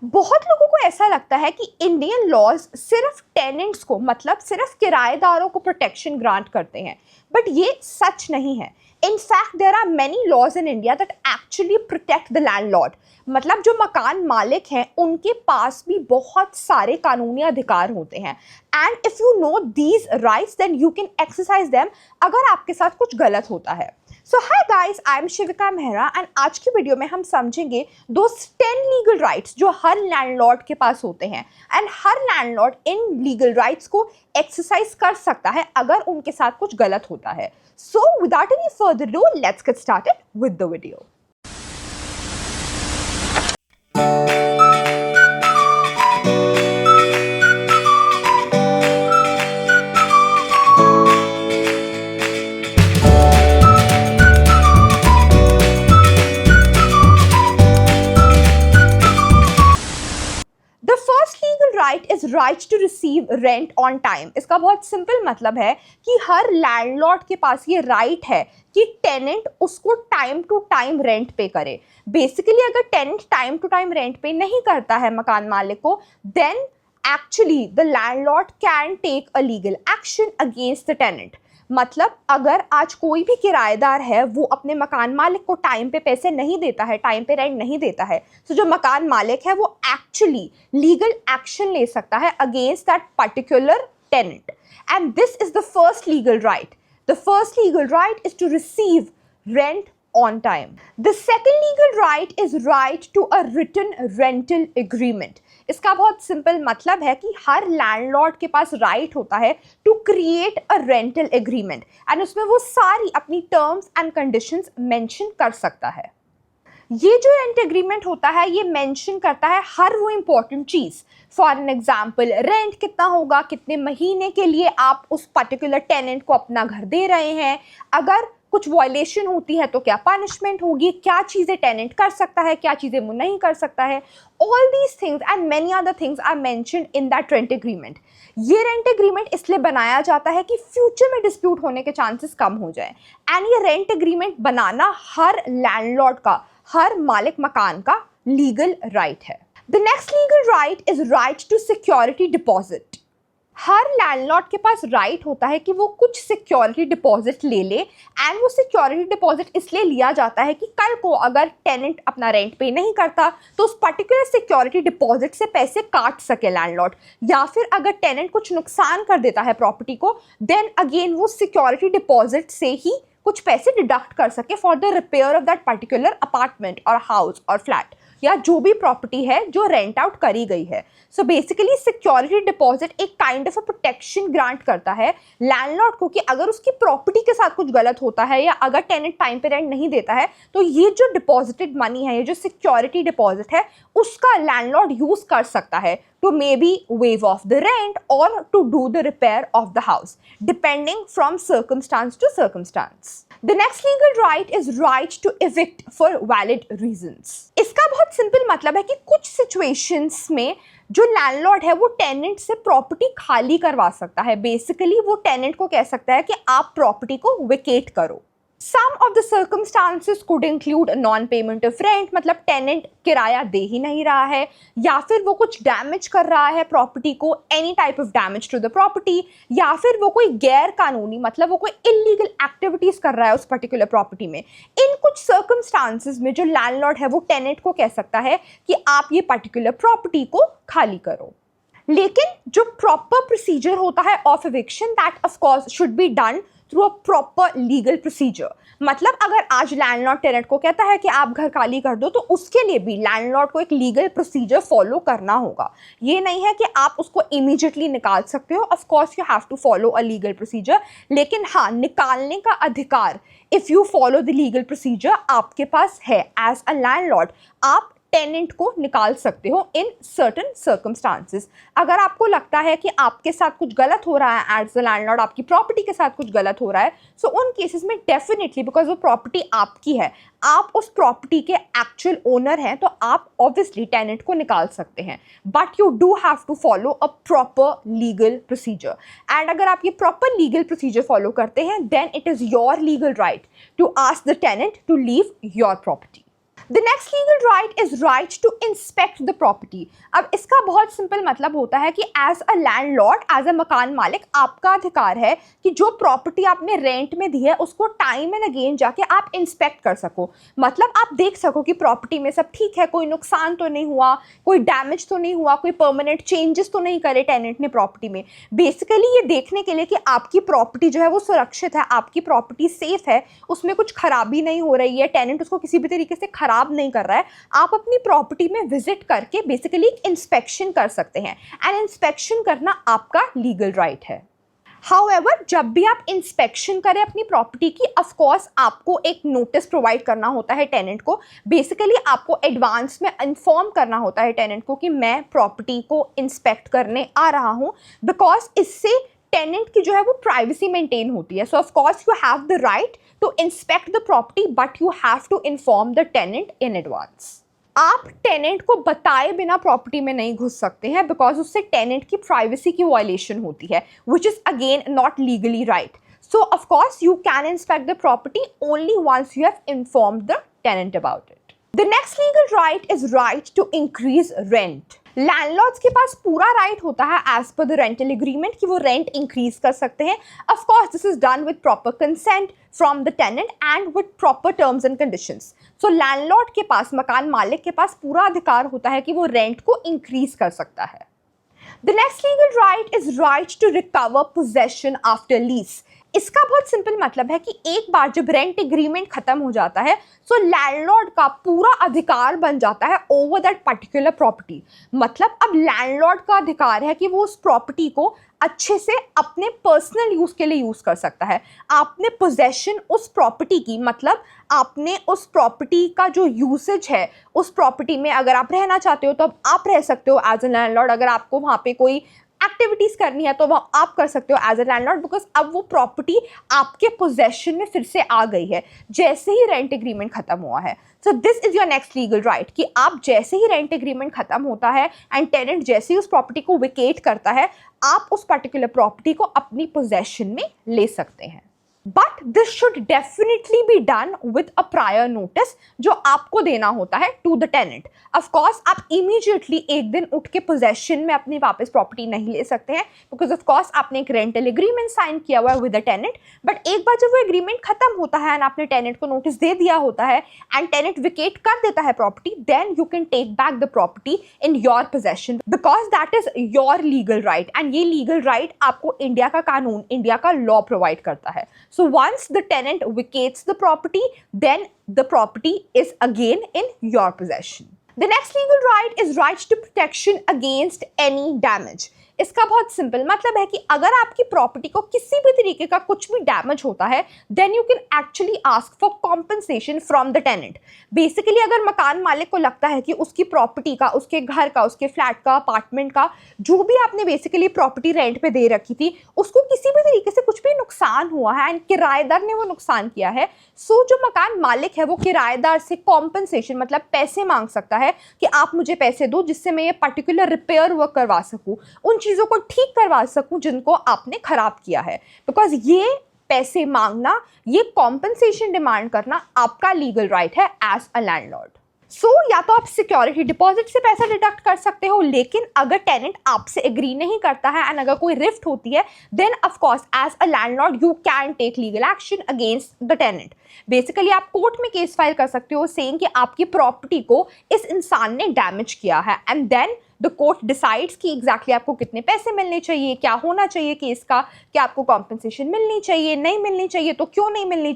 बहुत लोगों को ऐसा लगता है कि इंडियन लॉज सिर्फ टेनेंट्स को मतलब सिर्फ किराएदारों को प्रोटेक्शन ग्रांट करते हैं, बट ये सच नहीं है। In fact there are many laws in India that actually protect the landlord. मतलब जो मकान मालिक हैं उनके पास भी बहुत सारे कानूनी अधिकार होते हैं, and if you know these rights then you can exercise them अगर आपके साथ कुछ गलत होता है। So hi guys, I am Shivika Mehra and आज की वीडियो में हम समझेंगे दो 10 लीगल राइट्स जो हर लैंडलॉर्ड के पास होते हैं, and her landlord in legal rights को एक्सरसाइज कर सकता है अगर उनके साथ कुछ गलत होता है। So without any further ado, let's get started with the video. Right is right to receive rent on time. इसका बहुत सिंपल मतलब है कि हर लैंडलॉर्ड के पास ये राइट है कि टेनेंट उसको टाइम टू टाइम रेंट पे करे। बेसिकली अगर tenant time to time rent pay नहीं करता है मकान मालिक को, then actually the landlord can take a legal action against the tenant. मतलब अगर आज कोई भी किराएदार है वो अपने मकान मालिक को टाइम पे पैसे नहीं देता है, टाइम पे रेंट नहीं देता है, तो जो मकान मालिक है वो एक्चुअली लीगल एक्शन ले सकता है against that particular tenant, and this is the first legal right. The first legal right is to receive rent on time. The second legal right is right to a written rental agreement. इसका बहुत simple मतलब है कि हर landlord के पास right होता है to create a rental agreement, and उसमें वो सारी अपनी टर्म्स एंड कंडीशंस मेंशन कर सकता है। ये जो रेंट एग्रीमेंट होता है ये मेंशन करता है हर वो important cheese. For an example, rent कितना होगा, कितने महीने के लिए आप उस पर्टिकुलर टेनेंट को अपना घर दे रहे हैं, अगर कुछ वायलेशन होती है तो क्या पनिशमेंट होगी, क्या चीज़ें टेनेंट कर सकता है, क्या चीज़ें वो नहीं कर सकता है। All these things and many other things are mentioned in that rent agreement. ये रेंट एग्रीमेंट इसलिए बनाया जाता है कि फ्यूचर में डिस्प्यूट होने के चांसेस कम हो जाए, एंड ये रेंट एग्रीमेंट बनाना हर लैंडलॉर्ड का, हर मालिक मकान का लीगल राइट है। The next legal right is right to security deposit. हर लैंडलॉर्ड के पास राइट होता है कि वो कुछ सिक्योरिटी डिपॉजिट ले ले, एंड वो सिक्योरिटी डिपॉजिट इसलिए लिया जाता है कि कल को अगर टेनेंट अपना रेंट पे नहीं करता तो उस पर्टिकुलर सिक्योरिटी डिपॉजिट से पैसे काट सके लैंडलॉर्ड, या फिर अगर टेनेंट कुछ नुकसान कर देता है प्रॉपर्टी को, देन अगेन वो सिक्योरिटी डिपॉजिट से ही कुछ पैसे डिडक्ट कर सके for the repair of that particular apartment और हाउस और फ्लैट या जो भी प्रॉपर्टी है जो रेंट आउट करी गई है। सो बेसिकली सिक्योरिटी डिपॉजिट एक kind of a protection grant करता है लैंडलॉर्ड को कि अगर उसकी प्रॉपर्टी के साथ कुछ गलत होता है या अगर टेनेंट टाइम पे रेंट नहीं देता है तो ये जो डिपॉजिटेड मनी है, ये जो सिक्योरिटी डिपॉजिट है, उसका लैंडलॉर्ड यूज कर सकता है to maybe waive off the rent or to do the repair of the house, depending from circumstance to circumstance. The next legal right is right to evict for valid reasons. इसका बहुत simple मतलब है कि कुछ situations में जो landlord है वो टेनेंट से प्रॉपर्टी खाली करवा सकता है। बेसिकली वो टेनेंट को कह सकता है कि आप प्रॉपर्टी को वेकेट करो। Some of the circumstances could include non-payment of rent, मतलब टेनेंट किराया दे ही नहीं रहा है, या फिर वो कुछ डैमेज कर रहा है प्रॉपर्टी को, any type of damage to the property, या फिर वो कोई गैर कानूनी मतलब वो कोई इलीगल एक्टिविटीज कर रहा है उस पर्टिकुलर प्रॉपर्टी में। इन कुछ सर्कमस्टांसेस में जो लैंडलॉर्ड है वो टेनेंट को कह सकता है कि आप ये पर्टिकुलर प्रॉपर्टी को खाली करो। लेकिन जो प्रॉपर प्रोसीजर होता है of eviction, that of course should be done through a proper legal procedure. मतलब अगर आज लैंडलॉर्ड टेनेंट को कहता है कि आप घर खाली कर दो, तो उसके लिए भी लैंडलॉर्ड को एक लीगल प्रोसीजर फॉलो करना होगा। ये नहीं है कि आप उसको इमीडिएटली निकाल सकते हो, of course you have to follow a legal procedure, लेकिन हाँ, निकालने का अधिकार if you follow the legal procedure आपके पास है। एज अ लैंडलॉर्ड आप टेनेंट को निकाल सकते हो इन सर्टन सर्कमस्टांसेस। अगर आपको लगता है कि आपके साथ कुछ गलत हो रहा है एज द लैंडलॉर्ड, आपकी प्रॉपर्टी के साथ कुछ गलत हो रहा है, सो उन केसेस में डेफिनेटली, बिकॉज वो प्रॉपर्टी आपकी है, आप उस प्रॉपर्टी के एक्चुअल ओनर हैं, तो आप ऑब्वियसली टेनेंट को निकाल सकते हैं, but you do have to follow a proper legal procedure. And अगर आप ये प्रॉपर लीगल प्रोसीजर फॉलो करते हैं, then it is your legal right to ask the tenant to leave your property. The next legal right is right to inspect the property. अब इसका बहुत simple मतलब होता है कि as a landlord, as a मकान मालिक, आपका अधिकार है कि जो प्रॉपर्टी आपने रेंट में दी है उसको टाइम एंड अगेन जाके आप इंस्पेक्ट कर सको। मतलब आप देख सको कि प्रॉपर्टी में सब ठीक है, कोई नुकसान तो नहीं हुआ, कोई डैमेज तो नहीं हुआ, कोई परमानेंट चेंजेस तो नहीं करे टेनेंट ने प्रॉपर्टी में। बेसिकली ये देखने के लिए कि आपकी प्रॉपर्टी जो है वो सुरक्षित है, आपकी प्रॉपर्टी सेफ है, उसमें कुछ खराबी नहीं हो रही है, टेनेंट उसको किसी भी तरीके से खराब नहीं कर रहा है। आप अपनी प्रॉपर्टी में विजिट करके बेसिकली एक इंस्पेक्शन कर सकते हैं एंड इंस्पेक्शन करना आपका लीगल राइट है। However, जब भी आप इंस्पेक्शन करें अपनी प्रॉपर्टी की, ऑफ कोर्स आपको एक नोटिस प्रोवाइड करना होता है टेनेंट को। बेसिकली आपको एडवांस में इन्फॉर्म करना होता है टेनेंट को कि मैं प्रॉपर्टी को इंस्पेक्ट करने आ रहा हूँ, बिकॉज इससे टेनेंट की जो है वो प्राइवेसी मेंटेन होती है। So of course you have the right to inspect the property, but you have to inform the tenant in advance. आप टेनेंट को बताए बिना प्रॉपर्टी में नहीं घुस सकते हैं, बिकॉज उससे टेनेंट की प्राइवेसी की वायलेशन होती है, which is again not legally right. So of course you can inspect the property only once you have informed the tenant about it. The next legal right is right to increase rent. Landlords के पास पूरा right होता है as per the rental agreement कि वो rent increase कर सकते हैं। Of course this is done with proper consent from the tenant and with proper terms and conditions. So landlord के पास, मकान मालिक के पास पूरा अधिकार होता है कि वो रेंट को इंक्रीज कर सकता है। The next legal right is right to recover possession after lease. इसका बहुत सिंपल मतलब है कि एक बार जब रेंट एग्रीमेंट खत्म हो जाता है, सो लैंडलॉर्ड का पूरा अधिकार बन जाता है ओवर दैट पर्टिकुलर प्रॉपर्टी। मतलब अब लैंडलॉर्ड का अधिकार है कि वो उस प्रॉपर्टी को अच्छे से अपने पर्सनल यूज के लिए यूज कर सकता है। आपने पोजेशन उस प्रॉपर्टी की, मतलब आपने उस प्रॉपर्टी का जो यूसेज है, उस प्रॉपर्टी में अगर आप रहना चाहते हो तो अब आप रह सकते हो एज अ लैंडलॉर्ड। अगर आपको वहाँ पे कोई एक्टिविटीज करनी है तो वह आप कर सकते हो एज अ लैंडलॉर्ड, बिकॉज अब वो प्रॉपर्टी आपके पोजेशन में फिर से आ गई है जैसे ही रेंट एग्रीमेंट खत्म हुआ है। So this is your next legal right कि आप जैसे ही रेंट एग्रीमेंट खत्म होता है एंड टेनेंट जैसे ही उस प्रॉपर्टी को वेकेट करता है, आप उस पर्टिकुलर प्रॉपर्टी को अपनी पोजेशन में ले सकते हैं। But this should definitely be done with a prior notice जो आपको देना होता है टू द टेनेंट। ऑफकोर्स आप इमीडिएटली एक दिन उठ के पोजेशन में अपनी वापस प्रॉपर्टी नहीं ले सकते हैं, बिकॉज ऑफकोर्स आपने एक रेंटल एग्रीमेंट साइन किया हुआ है विद द टेनेंट। बट एक बार जब वो एग्रीमेंट खत्म होता है एंड आपने टेनेंट को नोटिस दे दिया होता है एंड टेनेंट विकेट कर देता है property, then you can take back the property in your possession, because that is your legal right. And ये लीगल राइट आपको इंडिया का कानून, इंडिया का लॉ प्रोवाइड करता है। So once the tenant vacates the property, then the property is again in your possession. The next legal right is right to protection against any damage. इसका बहुत simple मतलब है कि अगर आपकी प्रॉपर्टी को किसी भी तरीके का कुछ भी डैमेज होता है, then you can actually ask for compensation from the tenant. Basically अगर मकान मालिक को लगता है कि उसकी प्रॉपर्टी का, उसके घर का, उसके फ्लैट का, अपार्टमेंट का, जो भी आपने बेसिकली प्रॉपर्टी रेंट पे दे रखी थी, उसको किसी भी तरीके से कुछ भी नुकसान हुआ है एंड किराएदार ने वो नुकसान किया है, सो जो मकान मालिक है वो किराएदार से कॉम्पनसेशन मतलब पैसे मांग सकता है कि आप मुझे पैसे दो जिससे मैं ये पर्टिकुलर रिपेयर वर्क करवा सकूँ, उन चीज़ों को ठीक करवा सकूं जिनको आपने खराब किया है। बिकॉज ये पैसे मांगना, ये कॉम्पनसेशन डिमांड करना आपका लीगल राइट है एज अ लैंडलॉर्ड। सो या तो आप सिक्योरिटी डिपॉजिट से पैसा डिडक्ट कर सकते हो, लेकिन अगर टेनेंट आपसे एग्री नहीं करता है एंड अगर कोई रिफ्ट होती है, then of course as a landlord you can take legal action against the tenant. Basically आप कोर्ट में केस फाइल कर सकते हो सेइंग कि आपकी प्रॉपर्टी को इस इंसान ने डैमेज किया है, and then the court decides कि एग्जैक्टली आपको कितने पैसे मिलने चाहिए, क्या होना चाहिए केस का, क्या आपको कॉम्पनसेशन मिलनी चाहिए, नहीं मिलनी चाहिए तो क्यों नहीं मिलनी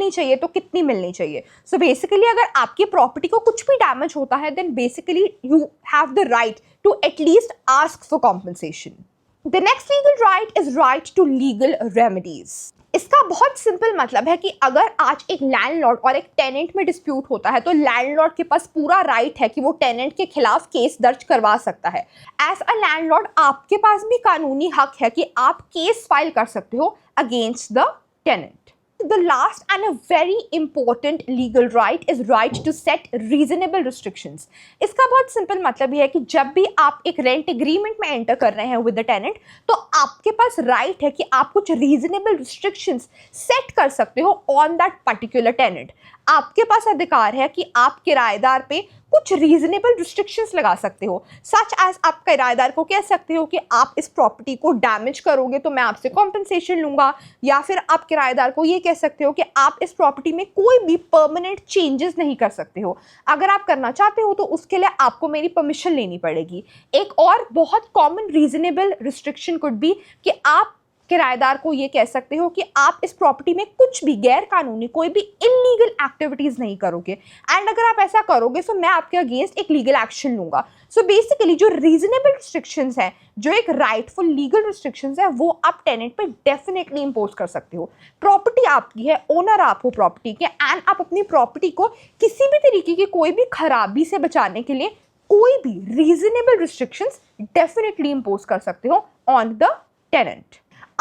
चाहिए तो कितनी मिलनी चाहिए। सो बेसिकली अगर आपकी प्रॉपर्टी को कुछ भी डैमेज होता है, then basically you have the right to at least ask for compensation. The next legal right is right to legal remedies. इसका बहुत सिंपल मतलब है कि अगर आज एक लैंडलॉर्ड और एक टेनेंट में डिस्प्यूट होता है, तो लैंडलॉर्ड के पास पूरा राइट है कि वो टेनेंट के खिलाफ केस दर्ज करवा सकता है। एज अ लैंडलॉर्ड आपके पास भी कानूनी हक है कि आप केस फाइल कर सकते हो against the tenant. the last and a very important legal right is right to set reasonable restrictions. इसका बहुत सिंपल मतलब ये है कि जब भी आप एक रेंट एग्रीमेंट में एंटर कर रहे हैं विद द टेनेंट, तो आपके पास राइट है कि आप कुछ रीजनेबल रिस्ट्रिक्शंस सेट कर सकते हो ऑन दैट पर्टिकुलर टेनेंट. आपके पास अधिकार है कि आप किराएदार पे कुछ रीजनेबल रिस्ट्रिक्शंस लगा सकते हो, सच एज आप किराएदार को कह सकते हो कि आप इस प्रॉपर्टी को डैमेज करोगे तो मैं आपसे कॉम्पनसेशन लूंगा, या फिर आप किराएदार को ये कह सकते हो कि आप इस प्रॉपर्टी में कोई भी परमानेंट चेंजेस नहीं कर सकते हो. अगर आप करना चाहते हो तो उसके लिए आपको मेरी परमिशन लेनी पड़ेगी. एक और बहुत common reasonable restriction could be कि आप किराएदार को ये कह सकते हो कि आप इस प्रॉपर्टी में कुछ भी गैर कानूनी कोई भी इलीगल एक्टिविटीज नहीं करोगे, एंड अगर आप ऐसा करोगे तो मैं आपके अगेंस्ट एक लीगल एक्शन लूंगा. सो बेसिकली जो रीजनेबल रिस्ट्रिक्शंस हैं, जो एक राइटफुल लीगल रिस्ट्रिक्शंस है, वो आप टेनेंट पे डेफिनेटली इंपोज कर सकते हो. प्रॉपर्टी आपकी है, ओनर आप हो प्रॉपर्टी के, एंड आप अपनी प्रॉपर्टी को किसी भी तरीके की कोई भी खराबी से बचाने के लिए कोई भी रीजनेबल रिस्ट्रिक्शंस डेफिनेटली इंपोज कर सकते हो on the tenant.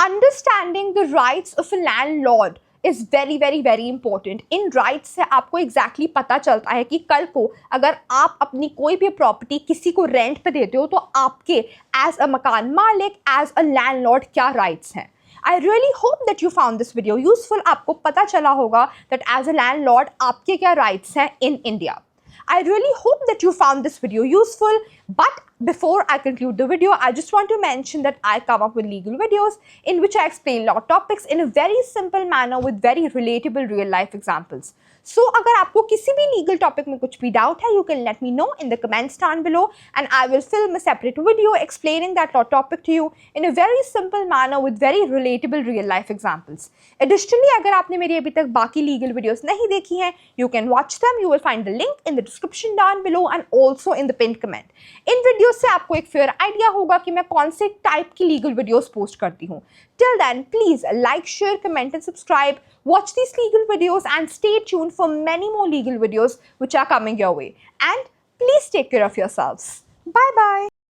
Understanding the rights of a landlord is very very very important. In rights से आपको एग्जैक्टली पता चलता है कि कल को अगर आप अपनी कोई भी प्रॉपर्टी किसी को रेंट पे देते हो तो आपके एज अ मकान मालिक, एज अ लैंडलॉर्ड क्या राइट्स हैं. I really hope that you found this video useful. आपको पता चला होगा that as a landlord आपके क्या rights हैं in India. I really hope that you found this video useful, but before I conclude the video, I just want to mention that I come up with legal videos in which I explain law topics in a very simple manner with very relatable real life examples. So अगर आपको किसी भी legal topic में कुछ भी doubt है, you can let me know in the comments down below and I will film a separate video explaining that law topic to you in a very simple manner with very relatable real life examples. Additionally, अगर आपने मेरी अभी तक बाकी legal videos नहीं देखी हैं, you can watch them. You will find the link in the description down below and also in the pinned comment. In videos से आपको एक फेयर आइडिया होगा कि मैं कौन से टाइप की लीगल वीडियोस पोस्ट करती हूँ. Till then, please like, share, comment and subscribe. Watch these legal videos and stay tuned for many more legal videos which are coming your way. And please take care of yourselves. Bye bye.